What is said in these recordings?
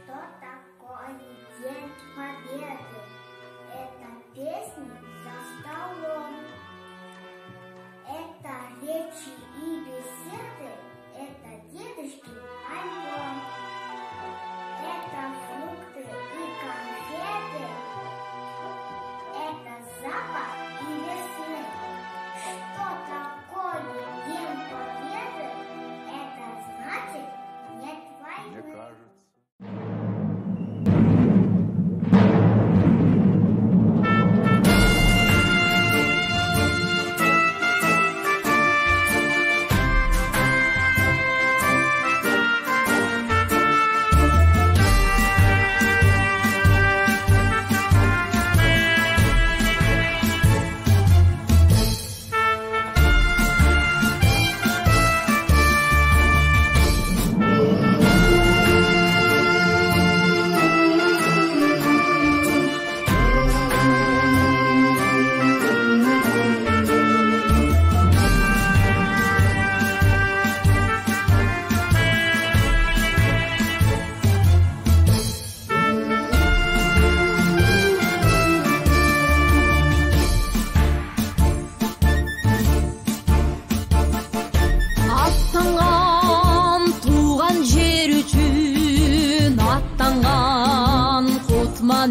Что такое День Победы? Это песни за столом. Это речи и беседы. Это дедушкин альбом. Это фрукты и конфеты. Это запах и весны. Что такое День Победы? Это значит нет войны. Мне кажется.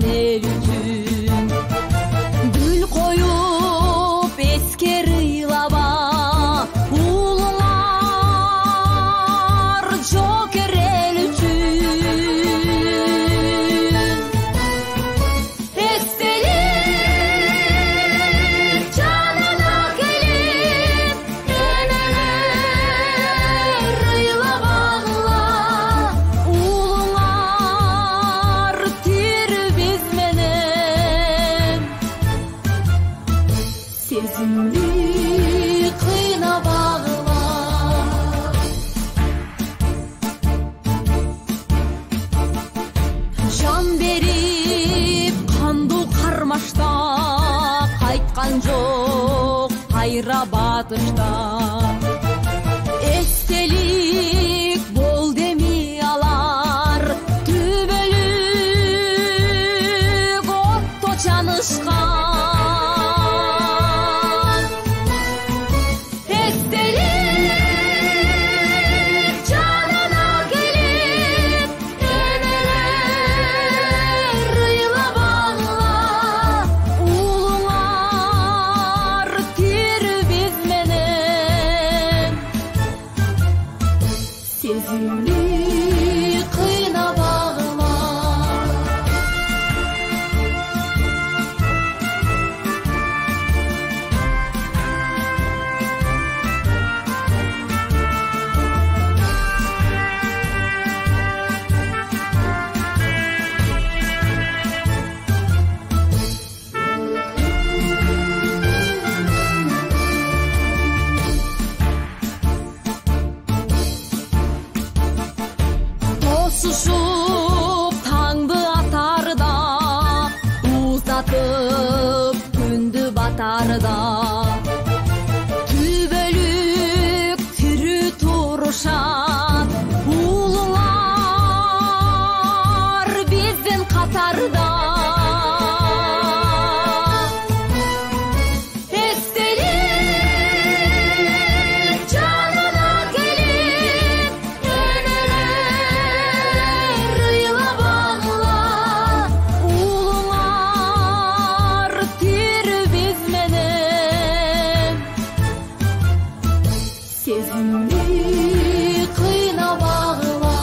El üçün gül koyup esker ıylaba ulular joker el üçün estelik canına gelip eneler ıylabağla ulular сезімді қиына бағыла жан беріп қанду қармашта қайтқан жоқ қайра батышта естелік бол демей алар түбөлүк отто жанышқан сезімді қиына бағыла Susuşup tаңды атарда uzatып күндү батарда түбөлүк тирүү турушат улуулар биздин катарда сезімді қиына бағыла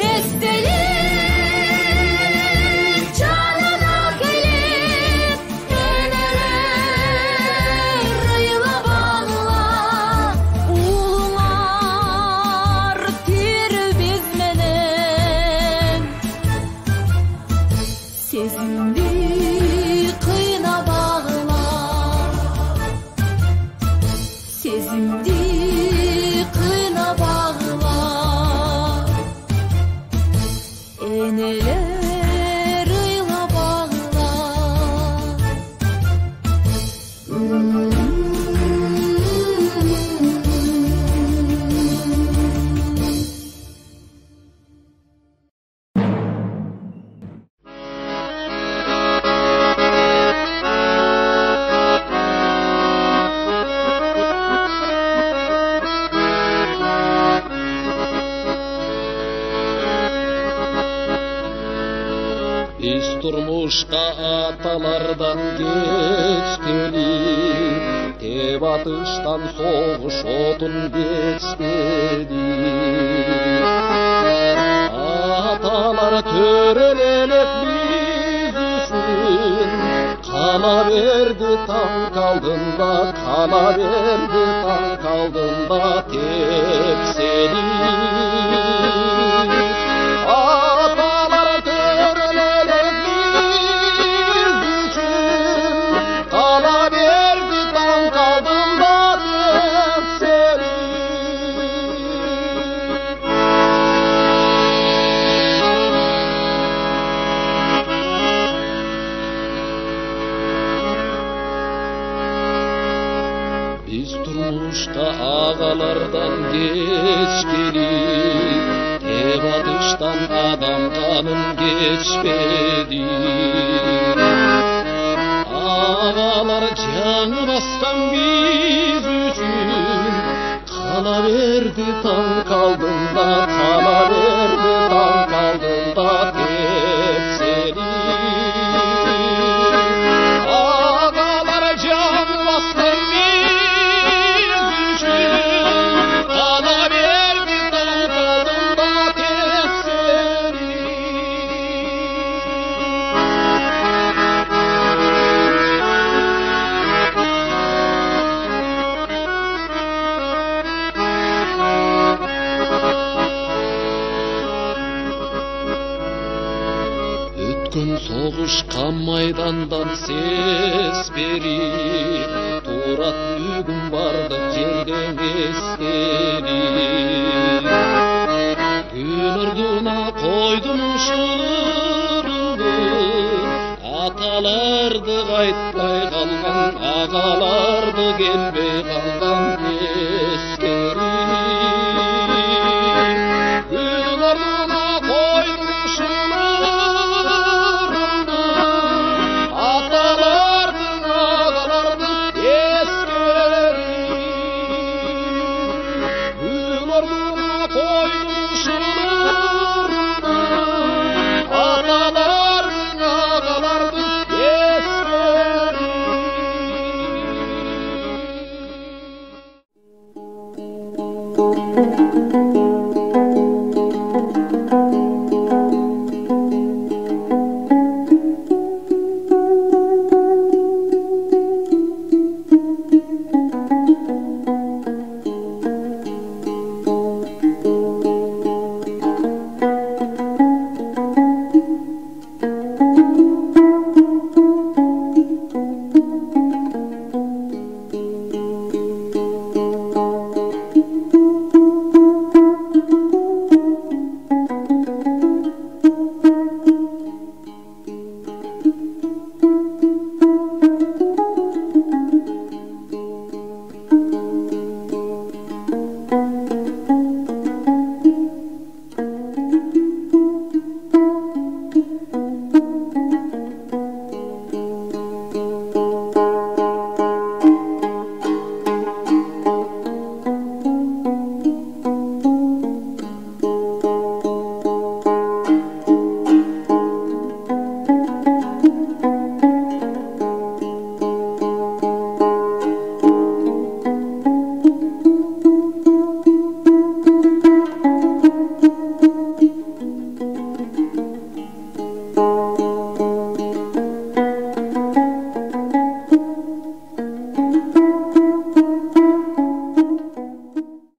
естелік жанына келіп енелер ыйлабағыла улуулар тирүү биз менен сезімді қиына бағыла сезімді қиына бағыла енелер ыйлабағыла turmuşka atalardan geçmeli, te batıştan soğuş otun geçmeli. Atalar törelelep biz üçün, kana verdi tan kaldığında, kana verdi tan kaldığında tepseli. Atalar törelelep biz üçün, kana verdi tan kaldığında tepseli. Biz turmuşta ağalardan geçkeli, te batıştan adam kanın geçmedi. Ağalar canı bastan biz üçün, kana verdi tan kaldığında, kana verdi tan kaldığında tepseli. Ağalar canı bastan Ötkün soğuşkan maydandan ses verip, Turat бүгін барды жерден естелip. Күн ырдына қойдым шылырымды, аталарды қайтпай қалған, ағаларды келбей қалған ескеріп. Күн ырдына қойдым шылырымды, аталардың ағаларды ескеріп. Күн ырдына қойдым шылырымды, аталардың ағаларды ескеріп.